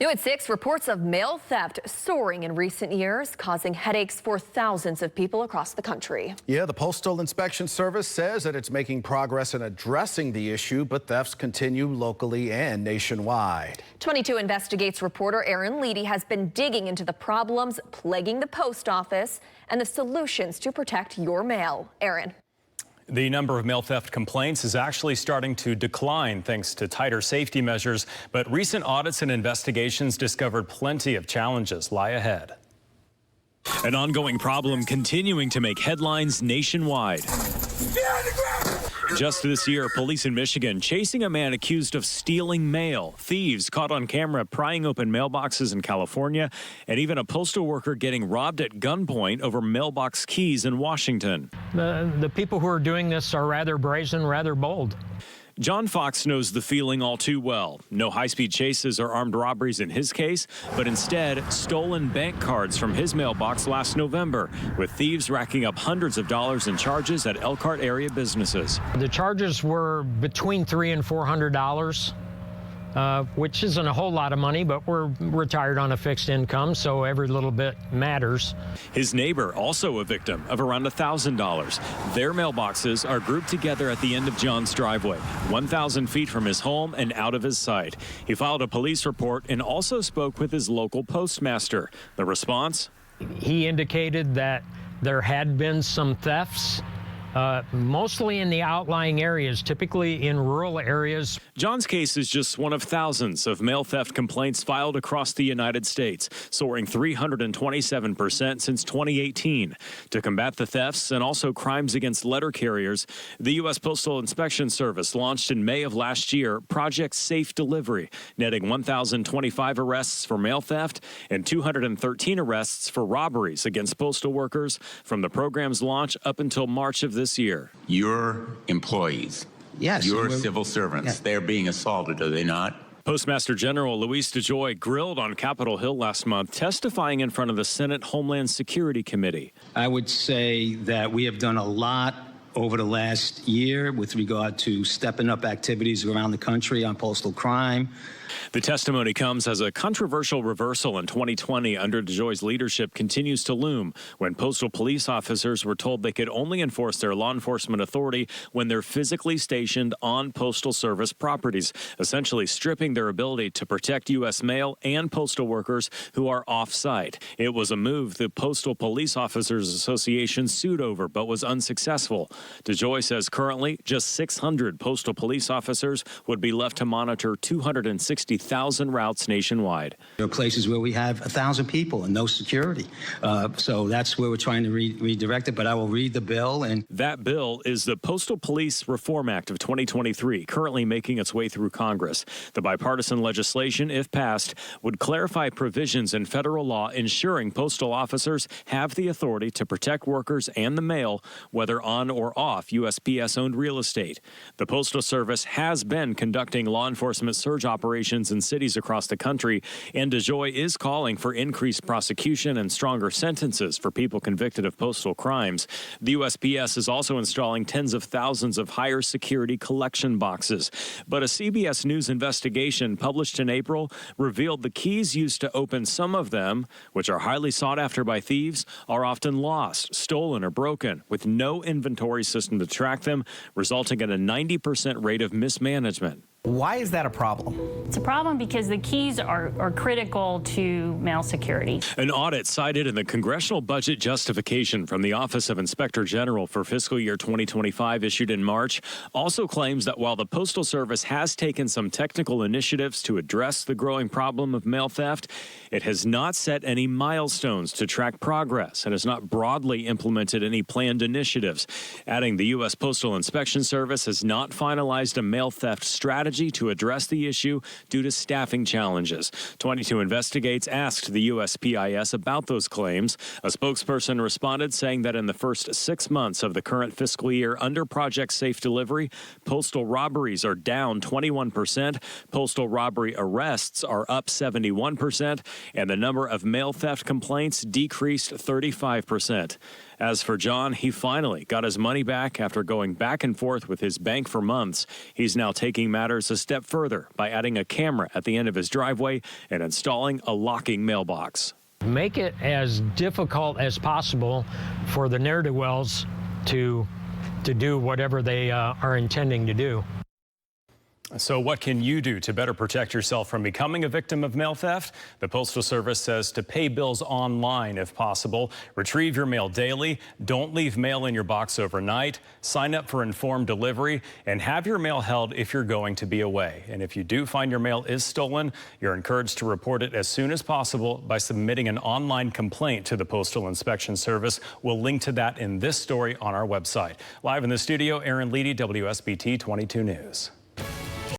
New at 6, reports of mail theft soaring in recent years, causing headaches for thousands of people across the country. Yeah, the Postal Inspection Service says that it's making progress in addressing the issue, but thefts continue locally and nationwide. 22 Investigates reporter Aaron Leedy has been digging into the problems plaguing the post office and the solutions to protect your mail. Aaron. The number of mail theft complaints is actually starting to decline thanks to tighter safety measures, but recent audits and investigations discovered plenty of challenges lie ahead. An ongoing problem continuing to make headlines nationwide. Just this year, police in Michigan chasing a man accused of stealing mail. Thieves caught on camera prying open mailboxes in California, and even a postal worker getting robbed at gunpoint over mailbox keys in Washington. The people who are doing this are rather brazen, rather bold. John Fox knows the feeling all too well. No high-speed chases or armed robberies in his case, but instead stolen bank cards from his mailbox last November, with thieves racking up hundreds of dollars in charges at Elkhart area businesses. The charges were between $300 and $400. Which isn't a whole lot of money, but we're retired on a fixed income, so every little bit matters. His neighbor, also a victim of around $1,000. Their mailboxes are grouped together at the end of John's driveway, 1,000 feet from his home and out of his sight. He filed a police report and also spoke with his local postmaster. The response? He indicated that there had been some thefts. Mostly in the outlying areas, typically in rural areas. John's case is just one of thousands of mail theft complaints filed across the United States, soaring 327% since 2018. To combat the thefts and also crimes against letter carriers, the U.S. Postal Inspection Service launched in May of last year Project Safe Delivery, netting 1,025 arrests for mail theft and 213 arrests for robberies against postal workers from the program's launch up until March of this year. Your employees, yes, your civil servants, they're being assaulted, are they not? Postmaster General Luis DeJoy grilled on Capitol Hill last month, testifying in front of the Senate Homeland Security Committee. I would say that we have done a lot over the last year with regard to stepping up activities around the country on postal crime. The testimony comes as a controversial reversal in 2020 under DeJoy's leadership continues to loom when postal police officers were told they could only enforce their law enforcement authority when they're physically stationed on Postal Service properties, essentially stripping their ability to protect U.S. mail and postal workers who are off-site. It was a move the Postal Police Officers Association sued over but was unsuccessful. DeJoy says currently just 600 postal police officers would be left to monitor 260,000 routes nationwide. There are places where we have 1,000 people and no security. So that's where we're trying to redirect it. But I will read the bill. And that bill is the Postal Police Reform Act of 2023, currently making its way through Congress. The bipartisan legislation, if passed, would clarify provisions in federal law ensuring postal officers have the authority to protect workers and the mail, whether on or off USPS-owned real estate. The Postal Service has been conducting law enforcement surge operations in cities across the country, and DeJoy is calling for increased prosecution and stronger sentences for people convicted of postal crimes. The USPS is also installing tens of thousands of higher security collection boxes. But a CBS News investigation published in April revealed the keys used to open some of them, which are highly sought after by thieves, are often lost, stolen, or broken, with no inventory system to track them, resulting in a 90% rate of mismanagement. Why is that a problem? It's a problem because the keys are critical to mail security. An audit cited in the congressional budget justification from the Office of Inspector General for fiscal year 2025 issued in March also claims that while the Postal Service has taken some technical initiatives to address the growing problem of mail theft, it has not set any milestones to track progress and has not broadly implemented any planned initiatives, adding the U.S. Postal Inspection Service has not finalized a mail theft strategy to address the issue due to staffing challenges. 22 Investigates asked the USPIS about those claims. A spokesperson responded saying that in the first 6 months of the current fiscal year under Project Safe Delivery, postal robberies are down 21%, postal robbery arrests are up 71%, and the number of mail theft complaints decreased 35%. As for John, he finally got his money back after going back and forth with his bank for months. He's now taking matters Service a step further by adding a camera at the end of his driveway and installing a locking mailbox. Make it as difficult as possible for the ne'er-do-wells to do whatever they are intending to do. So what can you do to better protect yourself from becoming a victim of mail theft? The Postal Service says to pay bills online if possible, retrieve your mail daily, don't leave mail in your box overnight, sign up for informed delivery, and have your mail held if you're going to be away. And if you do find your mail is stolen, you're encouraged to report it as soon as possible by submitting an online complaint to the Postal Inspection Service. We'll link to that in this story on our website. Live in the studio, Aaron Leedy, WSBT 22 News.